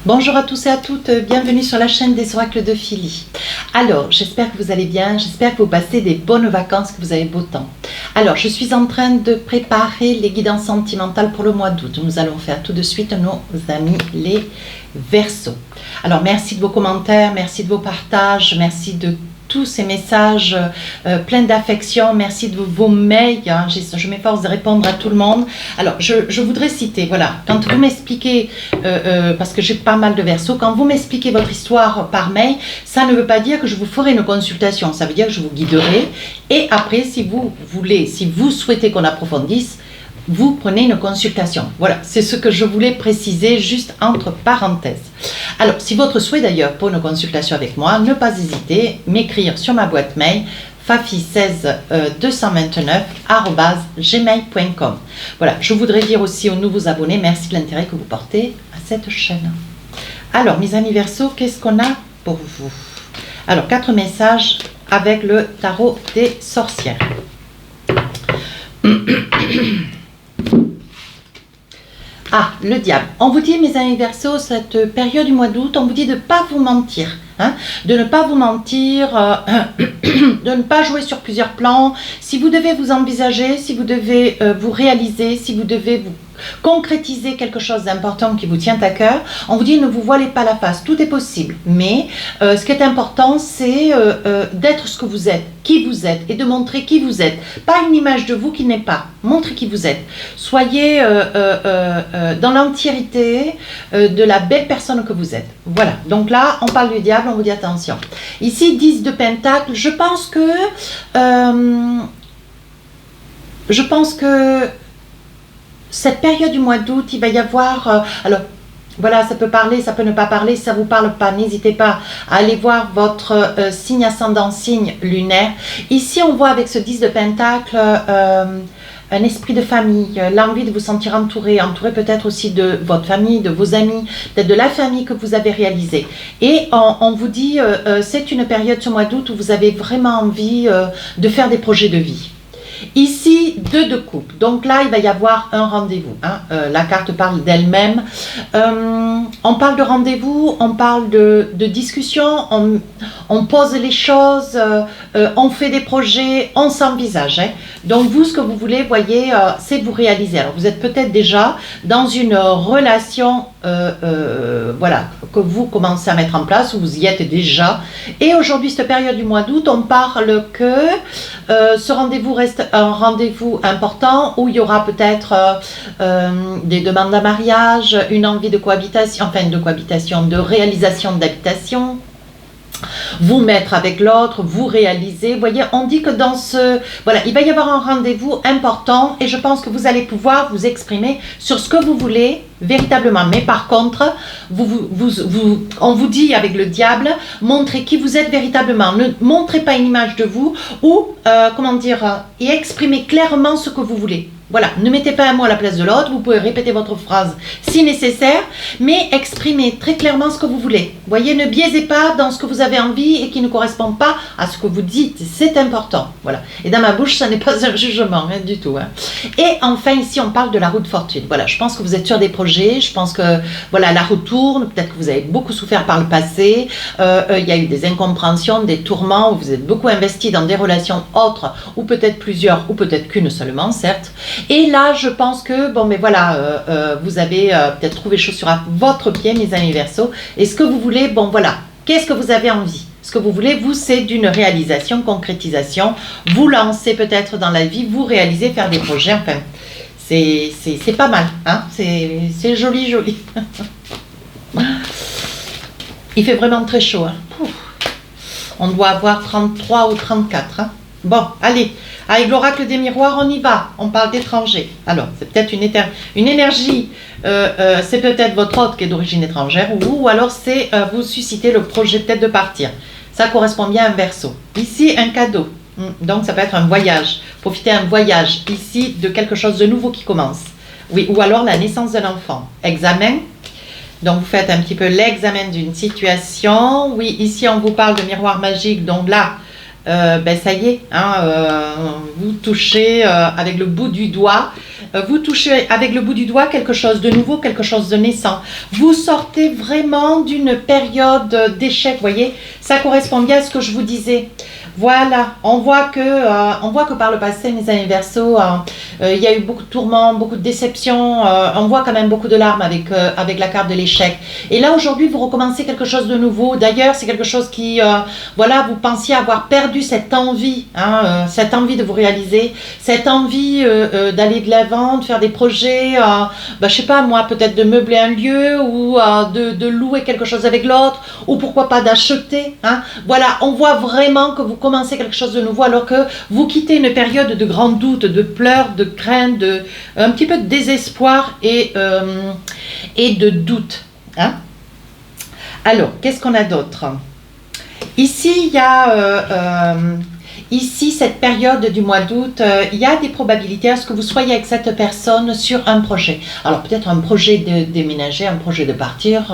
Bonjour à tous et à toutes, bienvenue sur la chaîne des oracles de Philly. Alors, j'espère que vous allez bien, j'espère que vous passez des bonnes vacances, que vous avez beau temps. Alors, je suis en train de préparer les guidances sentimentales pour le mois d'août. Nous allons faire tout de suite nos amis les Verseaux. Alors, merci de vos commentaires, merci de vos partages, merci de tous ces messages pleins d'affection, merci de vos mails, hein. Je m'efforce de répondre à tout le monde. Alors je voudrais citer, voilà, quand vous m'expliquez, parce que j'ai pas mal de Verseaux, quand vous m'expliquez votre histoire par mail, ça ne veut pas dire que je vous ferai une consultation, ça veut dire que je vous guiderai, et après si vous voulez, si vous souhaitez qu'on approfondisse, vous prenez une consultation. Voilà, c'est ce que je voulais préciser juste entre parenthèses. Alors, si votre souhait d'ailleurs pour une consultation avec moi, ne pas hésiter, m'écrire sur ma boîte mail fafi16229@gmail.com. Voilà, je voudrais dire aussi aux nouveaux abonnés, merci de l'intérêt que vous portez à cette chaîne. Alors, mes amis Verseaux, qu'est-ce qu'on a pour vous? Alors, 4 messages avec le tarot des sorcières. Ah, le diable. On vous dit, mes amis Verseaux, cette période du mois d'août, on vous dit de ne pas vous mentir. Hein, de ne pas vous mentir, de ne pas jouer sur plusieurs plans. Si vous devez vous envisager, si vous devez vous réaliser, si vous devez vous concrétiser quelque chose d'important qui vous tient à cœur, on vous dit ne vous voilez pas la face, tout est possible. Mais ce qui est important, c'est d'être ce que vous êtes, qui vous êtes, et de montrer qui vous êtes. Pas une image de vous qui n'est pas. Montrez qui vous êtes. Soyez dans l'entièreté de la belle personne que vous êtes. Voilà. Donc là, on parle du diable, on vous dit attention. Ici, 10 de Pentacle, je pense que cette période du mois d'août, il va y avoir... alors, voilà, ça peut parler, ça peut ne pas parler, si ça ne vous parle pas, n'hésitez pas à aller voir votre signe ascendant, signe lunaire. Ici, on voit avec ce 10 de Pentacle... un esprit de famille, l'envie de vous sentir entouré peut-être aussi de votre famille, de vos amis, peut-être de la famille que vous avez réalisée. Et on vous dit, c'est une période ce mois d'août où vous avez vraiment envie de faire des projets de vie. Ici, 2 de coupe. Donc là, il va y avoir un rendez-vous. Hein. La carte parle d'elle-même. On parle de rendez-vous, on parle de discussion, on pose les choses, on fait des projets, on s'envisage. Hein. Donc vous, ce que vous voulez, voyez, c'est vous réaliser. Alors vous êtes peut-être déjà dans une relation, voilà, que vous commencez à mettre en place, ou vous y êtes déjà. Et aujourd'hui, cette période du mois d'août, on parle que ce rendez-vous reste un rendez-vous important où il y aura peut-être des demandes à mariage, une envie de cohabitation, enfin de cohabitation, de réalisation d'habitation. Vous mettre avec l'autre, vous réaliser. Vous voyez, on dit que dans ce... Voilà, il va y avoir un rendez-vous important et je pense que vous allez pouvoir vous exprimer sur ce que vous voulez véritablement. Mais par contre, on vous dit avec le diable, montrez qui vous êtes véritablement. Ne montrez pas une image de vous ou, comment dire, et exprimez clairement ce que vous voulez. Voilà, ne mettez pas un mot à la place de l'autre, vous pouvez répéter votre phrase si nécessaire, mais exprimez très clairement ce que vous voulez. Voyez, ne biaisez pas dans ce que vous avez envie et qui ne correspond pas à ce que vous dites, c'est important. Voilà. Et dans ma bouche, ça n'est pas un jugement, hein, du tout. Hein. Et enfin, ici, on parle de la roue de fortune. Voilà, je pense que vous êtes sur des projets, je pense que voilà, la roue tourne, peut-être que vous avez beaucoup souffert par le passé, il y a eu des incompréhensions, des tourments, où vous êtes beaucoup investi dans des relations autres, ou peut-être plusieurs, ou peut-être qu'une seulement, certes. Et là, je pense que, bon, mais voilà, vous avez peut-être trouvé chaussure à votre pied, mes amis Verseaux. Et ce que vous voulez, bon, voilà, qu'est-ce que vous avez envie? Ce que vous voulez, vous, c'est d'une réalisation, concrétisation. Vous lancez peut-être dans la vie, vous réalisez, faire des projets, enfin, c'est pas mal, hein, c'est joli, joli. Il fait vraiment très chaud, hein. On doit avoir 33 ou 34, hein. Bon, allez, avec l'oracle des miroirs, on y va. On parle d'étrangers. Alors, c'est peut-être une énergie, c'est peut-être votre hôte qui est d'origine étrangère, ou alors c'est vous suscitez le projet peut-être de partir. Ça correspond bien à un Verseau. Ici, un cadeau. Donc, ça peut être un voyage. Profitez d'un voyage, ici, de quelque chose de nouveau qui commence. Oui, ou alors la naissance d'un enfant. Examen. Donc, vous faites un petit peu l'examen d'une situation. Oui, ici, on vous parle de miroir magique. Donc là, ben ça y est, hein, vous touchez avec le bout du doigt vous touchez avec le bout du doigt quelque chose de nouveau, quelque chose de naissant. Vous sortez vraiment d'une période d'échec, vous voyez, ça correspond bien à ce que je vous disais. Voilà, on voit que par le passé, mes amis Verseaux, il y a eu beaucoup de tourments, beaucoup de déceptions, on voit quand même beaucoup de larmes avec la carte de l'échec. Et là, aujourd'hui, vous recommencez quelque chose de nouveau. D'ailleurs, c'est quelque chose qui, voilà, vous pensiez avoir perdu cette envie de vous réaliser, cette envie d'aller de l'avant, de faire des projets, je sais pas moi, peut-être de meubler un lieu ou de louer quelque chose avec l'autre, ou pourquoi pas d'acheter. Voilà, on voit vraiment que vous commencez quelque chose de nouveau alors que vous quittez une période de grand doute, de pleurs, de crainte, un petit peu de désespoir et de doute. Alors, qu'est-ce qu'on a d'autre? Ici, il y a... Ici, cette période du mois d'août, il y a des probabilités à ce que vous soyez avec cette personne sur un projet. Alors peut-être un projet de déménager, un projet de partir,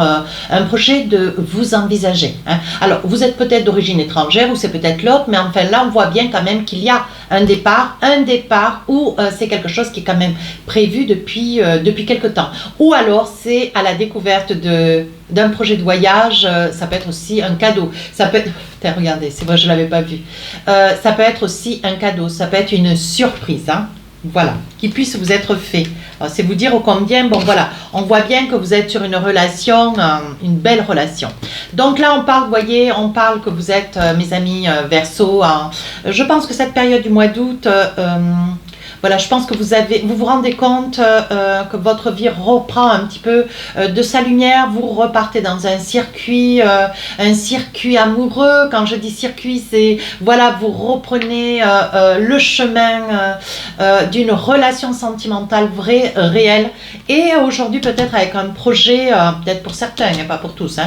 un projet de vous envisager. Alors vous êtes peut-être d'origine étrangère ou c'est peut-être l'autre, mais enfin là on voit bien quand même qu'il y a un départ où c'est quelque chose qui est quand même prévu depuis quelque temps. Ou alors c'est à la découverte d'un projet de voyage, ça peut être aussi un cadeau. Ça peut être... Regardez, c'est vrai, je ne l'avais pas vu. Ça peut être aussi un cadeau, ça peut être une surprise, voilà, qui puisse vous être fait. C'est vous dire au combien, bon voilà, on voit bien que vous êtes sur une relation, une belle relation. Donc là, on parle, vous voyez, on parle que vous êtes, mes amis Verseaux, je pense que cette période du mois d'août... voilà, je pense que vous vous rendez compte que votre vie reprend un petit peu de sa lumière. Vous repartez dans un circuit amoureux. Quand je dis circuit, c'est voilà, vous reprenez le chemin d'une relation sentimentale vraie, réelle. Et aujourd'hui, peut-être avec un projet, peut-être pour certains, pas pour tous,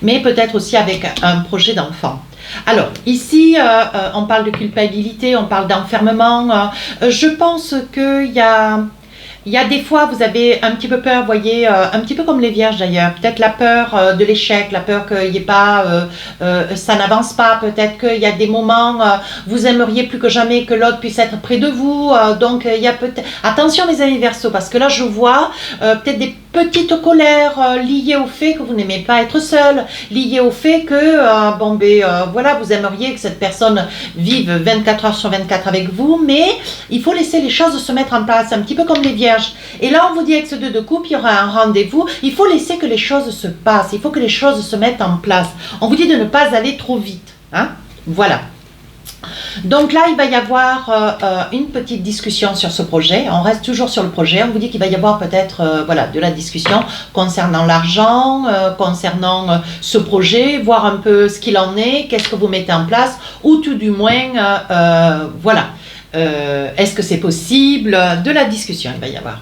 mais peut-être aussi avec un projet d'enfant. Alors, ici, on parle de culpabilité, on parle d'enfermement. Je pense qu'il y a des fois, vous avez un petit peu peur, vous voyez, un petit peu comme les vierges d'ailleurs. Peut-être la peur de l'échec, la peur qu'il n'y ait pas, ça n'avance pas. Peut-être qu'il y a des moments, vous aimeriez plus que jamais que l'autre puisse être près de vous. Donc, il y a peut-être... Attention mes amis Verseaux, parce que là, je vois peut-être des petites colères liées au fait que vous n'aimez pas être seul, liées au fait que, voilà, vous aimeriez que cette personne vive 24 heures sur 24 avec vous, mais il faut laisser les choses se mettre en place, un petit peu comme les vierges. Et là, on vous dit avec ce 2 de coupe, il y aura un rendez-vous, il faut laisser que les choses se passent, il faut que les choses se mettent en place. On vous dit de ne pas aller trop vite, voilà. Donc là, il va y avoir une petite discussion sur ce projet. On reste toujours sur le projet. On vous dit qu'il va y avoir peut-être voilà, de la discussion concernant l'argent, concernant ce projet, voir un peu ce qu'il en est, qu'est-ce que vous mettez en place, ou tout du moins, voilà, est-ce que c'est possible, de la discussion, il va y avoir.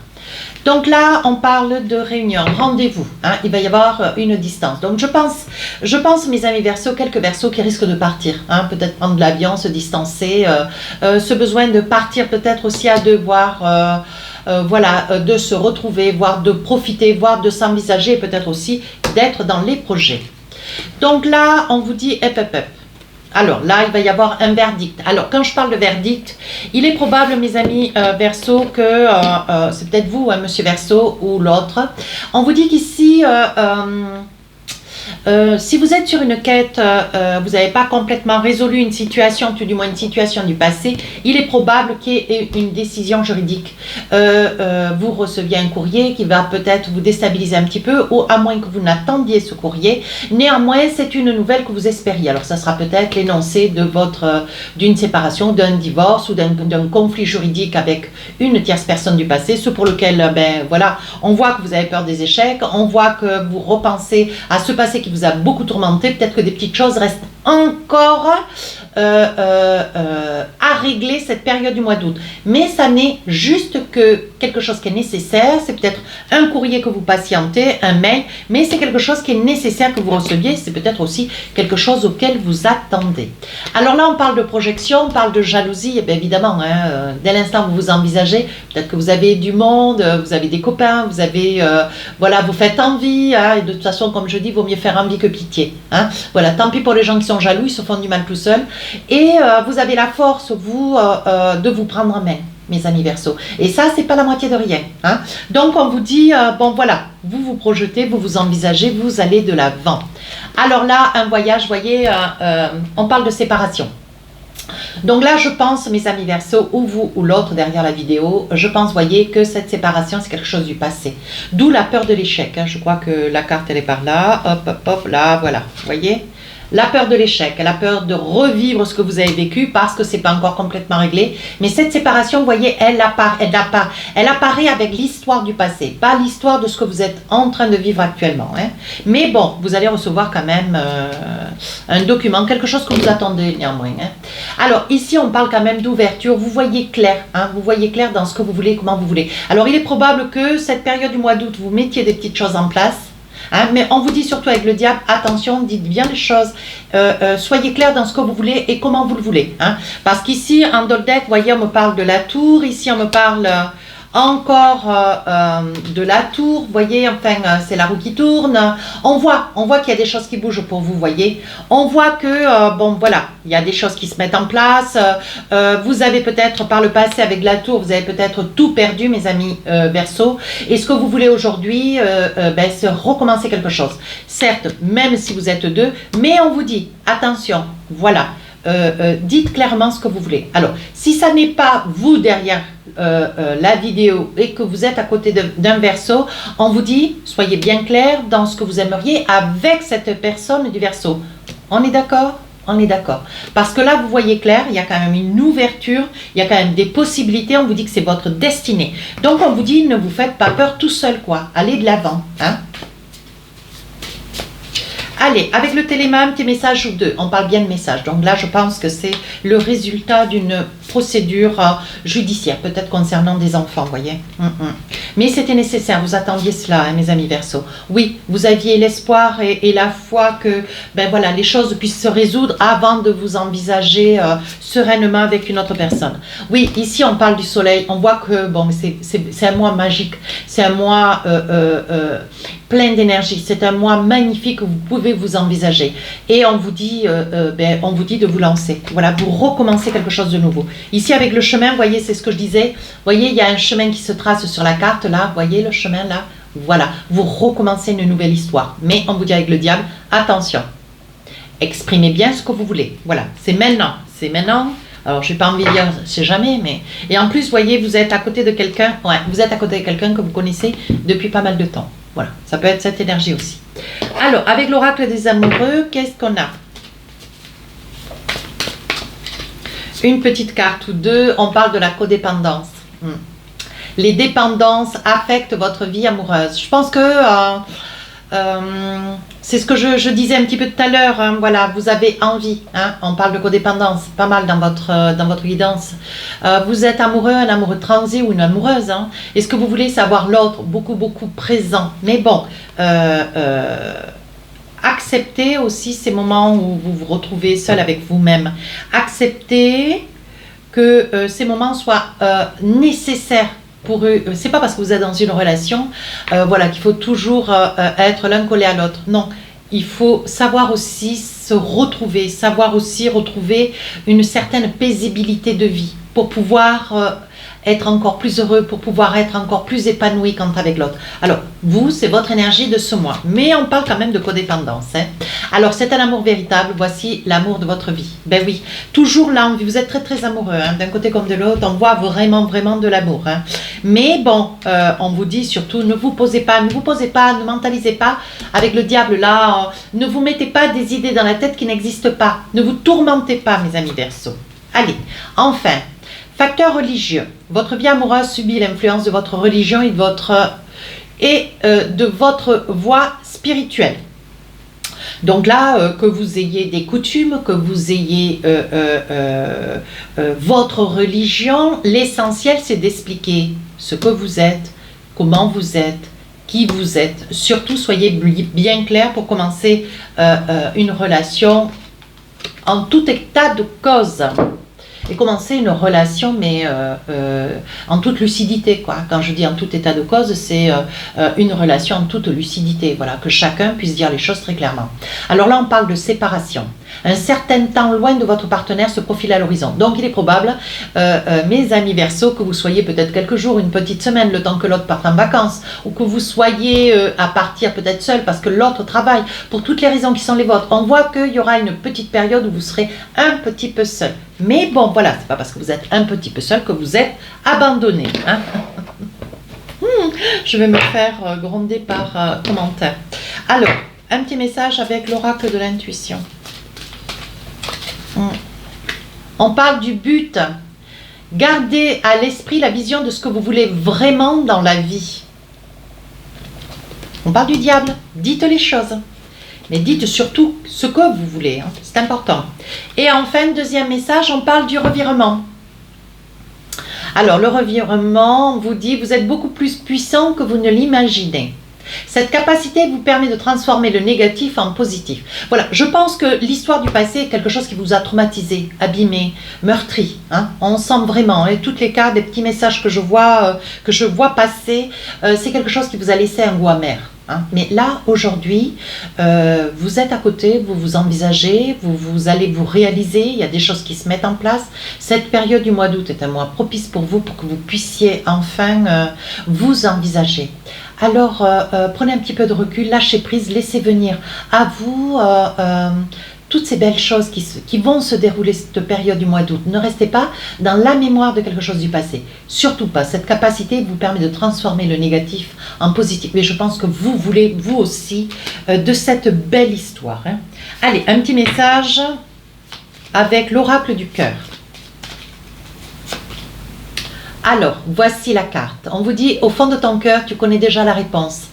Donc là, on parle de réunion, rendez-vous, il va y avoir une distance. Donc je pense mes amis Verseaux, quelques Verseaux qui risquent de partir, peut-être prendre l'avion, se distancer, ce besoin de partir peut-être aussi à deux, voire voilà, de se retrouver, voire de profiter, voire de s'envisager, peut-être aussi d'être dans les projets. Donc là, on vous dit, alors là, il va y avoir un verdict. Alors, quand je parle de verdict, il est probable, mes amis Verseaux, que c'est peut-être vous, monsieur Verseau, ou l'autre. On vous dit qu'ici, si vous êtes sur une quête, vous n'avez pas complètement résolu une situation, tout du moins une situation du passé, il est probable qu'il y ait une décision juridique. Vous receviez un courrier qui va peut-être vous déstabiliser un petit peu, ou à moins que vous n'attendiez ce courrier. Néanmoins, c'est une nouvelle que vous espériez. Alors, ça sera peut-être l'énoncé d'une séparation, d'un divorce ou d'un conflit juridique avec une tierce personne du passé, ce pour lequel, voilà, on voit que vous avez peur des échecs, on voit que vous repensez à ce passé qui vous a beaucoup tourmenté, peut-être que des petites choses restent encore à régler cette période du mois d'août. Mais ça n'est juste que quelque chose qui est nécessaire, c'est peut-être un courrier que vous patientez, un mail, mais c'est quelque chose qui est nécessaire que vous receviez, c'est peut-être aussi quelque chose auquel vous attendez. Alors là, on parle de projection, on parle de jalousie, et bien évidemment, dès l'instant où vous vous envisagez, peut-être que vous avez du monde, vous avez des copains, vous avez, voilà, vous faites envie, et de toute façon, comme je dis, il vaut mieux faire envie que pitié. Voilà, tant pis pour les gens qui sont jaloux, ils se font du mal tout seuls. Et vous avez la force, vous, de vous prendre en main. mes amis Verseau. Et ça, c'est pas la moitié de rien. Hein. Donc, on vous dit, bon voilà, vous vous projetez, vous vous envisagez, vous allez de l'avant. Alors là, un voyage, vous voyez, on parle de séparation. Donc là, je pense, mes amis Verseau, ou vous ou l'autre derrière la vidéo, je pense, voyez, que cette séparation, c'est quelque chose du passé. D'où la peur de l'échec. Hein. Je crois que la carte, elle est par là. Hop, hop, hop, là, voilà. Vous voyez ? La peur de l'échec, la peur de revivre ce que vous avez vécu parce que c'est pas encore complètement réglé. Mais cette séparation, vous voyez, elle apparaît avec l'histoire du passé, pas l'histoire de ce que vous êtes en train de vivre actuellement. Hein. Mais bon, vous allez recevoir quand même un document, quelque chose que vous attendez néanmoins. Hein. Alors ici, on parle quand même d'ouverture. Vous voyez clair, hein, vous voyez clair dans ce que vous voulez, comment vous voulez. Alors il est probable que cette période du mois d'août, vous mettiez des petites choses en place. Hein, mais on vous dit surtout avec le diable, attention, dites bien les choses, soyez clair dans ce que vous voulez et comment vous le voulez. Hein, parce qu'ici, en Doldek, vous voyez, on me parle de la tour, ici on me parle encore de la tour, vous voyez, enfin, c'est la roue qui tourne. On voit qu'il y a des choses qui bougent pour vous, voyez. On voit que, bon, voilà, il y a des choses qui se mettent en place. Vous avez peut-être, par le passé, avec la tour, vous avez peut-être tout perdu, mes amis Verseau. Et ce que vous voulez aujourd'hui, c'est recommencer quelque chose. Certes, même si vous êtes deux, mais on vous dit, attention, voilà. Dites clairement ce que vous voulez. Alors, si ça n'est pas vous derrière la vidéo et que vous êtes à côté d'un Verseau, on vous dit, soyez bien clair dans ce que vous aimeriez avec cette personne du Verseau. On est d'accord ? On est d'accord. Parce que là, vous voyez clair, il y a quand même une ouverture, il y a quand même des possibilités, on vous dit que c'est votre destinée. Donc, on vous dit, ne vous faites pas peur tout seul, quoi. Allez de l'avant, hein. Allez, avec le téléma, un petit message ou deux. On parle bien de message. Donc là, je pense que c'est le résultat d'une procédure judiciaire, peut-être concernant des enfants, vous voyez. Mais c'était nécessaire, vous attendiez cela, hein, mes amis Verseau. Oui, vous aviez l'espoir et la foi que ben voilà, les choses puissent se résoudre avant de vous envisager sereinement avec une autre personne. Oui, ici, on parle du soleil. On voit que bon, c'est un mois magique. C'est un mois plein d'énergie. C'est un mois magnifique que vous pouvez vous envisager. Et on vous dit, on vous dit de vous lancer. Voilà, vous recommencez quelque chose de nouveau. Ici, avec le chemin, vous voyez, c'est ce que je disais. Vous voyez, il y a un chemin qui se trace sur la carte, là. Vous voyez le chemin, là. Voilà, vous recommencez une nouvelle histoire. Mais on vous dit avec le diable, attention. Exprimez bien ce que vous voulez. Voilà, c'est maintenant. C'est maintenant. Alors, je n'ai pas envie de dire, c'est jamais, mais... Et en plus, vous voyez, vous êtes à côté de quelqu'un, ouais, vous êtes à côté de quelqu'un que vous connaissez depuis pas mal de temps. Voilà, ça peut être cette énergie aussi. Alors, avec l'oracle des amoureux, qu'est-ce qu'on a? Une petite carte ou deux, on parle de la codépendance. Les dépendances affectent votre vie amoureuse. Je pense que... c'est ce que je disais un petit peu tout à l'heure, hein, voilà, vous avez envie, hein, on parle de codépendance, pas mal dans votre guidance. Vous êtes amoureux, un amoureux transi ou une amoureuse, hein, et ce que vous voulez, c'est avoir l'autre beaucoup présent. Mais bon, acceptez aussi ces moments où vous vous retrouvez seul avec vous-même. Acceptez que ces moments soient nécessaires. Pour eux, c'est pas parce que vous êtes dans une relation, voilà, qu'il faut toujours être l'un collé à l'autre. Non, il faut savoir aussi se retrouver, savoir aussi retrouver une certaine paisibilité de vie pour pouvoir être encore plus heureux, pour pouvoir être encore plus épanoui quand avec l'autre. Alors, vous, c'est votre énergie de ce mois. Mais on parle quand même de codépendance. Hein. Alors, c'est un amour véritable. Voici l'amour de votre vie. Ben oui, toujours l'envie. Vous êtes très amoureux, hein, d'un côté comme de l'autre. On voit vraiment de l'amour. Hein. Mais bon, on vous dit surtout, ne vous posez pas, ne mentalisez pas avec le diable là. Ne vous mettez pas des idées dans la tête qui n'existent pas. Ne vous tourmentez pas, mes amis Verseau. Allez, enfin... Facteur religieux. Votre vie amoureuse subit l'influence de votre religion et de votre voie spirituelle. Donc là, que vous ayez des coutumes, que vous ayez votre religion, l'essentiel c'est d'expliquer ce que vous êtes, comment vous êtes, qui vous êtes. Surtout, soyez bien clair pour commencer une relation en tout état de cause. Et commencer une relation, mais en toute lucidité, quoi. Quand je dis en tout état de cause, c'est une relation en toute lucidité, voilà, que chacun puisse dire les choses très clairement. Alors là, on parle de séparation. Un certain temps loin de votre partenaire se profile à l'horizon. Donc il est probable, mes amis Verseau, que vous soyez peut-être quelques jours, une petite semaine, le temps que l'autre parte en vacances, ou que vous soyez à partir peut-être seul parce que l'autre travaille, pour toutes les raisons qui sont les vôtres. On voit qu'il y aura une petite période où vous serez un petit peu seul. Mais bon, voilà, c'est pas parce que vous êtes un petit peu seul que vous êtes abandonné. Hein. Je vais me faire gronder par commentaire. Alors, un petit message avec l'oracle de l'intuition. On parle du but. Gardez à l'esprit la vision de ce que vous voulez vraiment dans la vie. On parle du diable. Dites les choses. Mais dites surtout ce que vous voulez. Hein. C'est important. Et enfin, deuxième message, on parle du revirement. Alors, le revirement vous dit, vous êtes beaucoup plus puissant que vous ne l'imaginez. Cette capacité vous permet de transformer le négatif en positif. Voilà, je pense que l'histoire du passé est quelque chose qui vous a traumatisé, abîmé, meurtri. Hein. On sent vraiment, et tous les cas, des petits messages que je vois passer, c'est quelque chose qui vous a laissé un goût amer. Hein. Mais là, aujourd'hui, vous êtes à côté, vous vous envisagez, vous allez vous réaliser, il y a des choses qui se mettent en place. Cette période du mois d'août est un mois propice pour vous, pour que vous puissiez enfin vous envisager. Alors, prenez un petit peu de recul, lâchez prise, laissez venir à vous toutes ces belles choses qui vont se dérouler cette période du mois d'août. Ne restez pas dans la mémoire de quelque chose du passé. Surtout pas. Cette capacité vous permet de transformer le négatif en positif. Mais je pense que vous voulez, vous aussi, de cette belle histoire. Hein. Allez, un petit message avec l'oracle du cœur. Alors, voici la carte. On vous dit, au fond de ton cœur, tu connais déjà la réponse.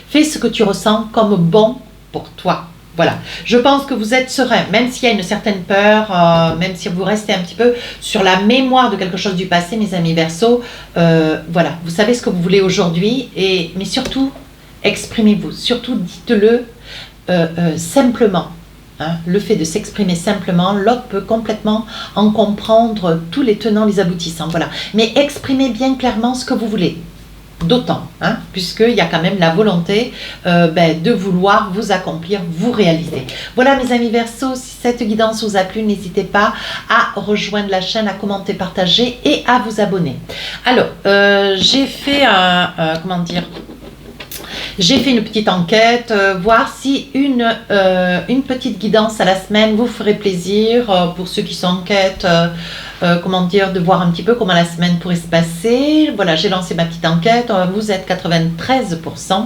Fais ce que tu ressens comme bon pour toi. Voilà. Je pense que vous êtes serein, même s'il y a une certaine peur, même si vous restez un petit peu sur la mémoire de quelque chose du passé, mes amis Verseau. Voilà, vous savez ce que vous voulez aujourd'hui, mais surtout, exprimez-vous. Surtout, dites-le simplement. Hein, le fait de s'exprimer simplement, l'autre peut complètement en comprendre tous les tenants, les aboutissants. Voilà. Mais exprimez bien clairement ce que vous voulez. D'autant, hein, puisqu'il y a quand même la volonté de vouloir vous accomplir, vous réaliser. Voilà mes amis Verseau, si cette guidance vous a plu, n'hésitez pas à rejoindre la chaîne, à commenter, partager et à vous abonner. Alors, j'ai fait j'ai fait une petite enquête, voir si une petite guidance à la semaine vous ferait plaisir, pour ceux qui sont en quête, de voir un petit peu comment la semaine pourrait se passer. Voilà, j'ai lancé ma petite enquête, vous êtes 93%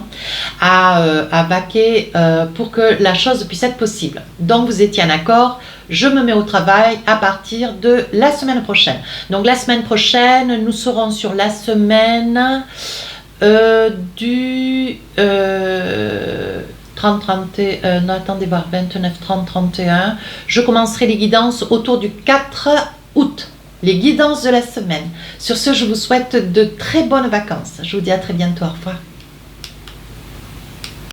à baquer pour que la chose puisse être possible. Donc vous étiez en accord, je me mets au travail à partir de la semaine prochaine. Donc la semaine prochaine, nous serons sur la semaine... du 30, 31, non attendez voir, 29, 30, 31, je commencerai les guidances autour du 4 août, les guidances de la semaine. Sur ce, je vous souhaite de très bonnes vacances. Je vous dis à très bientôt, au revoir.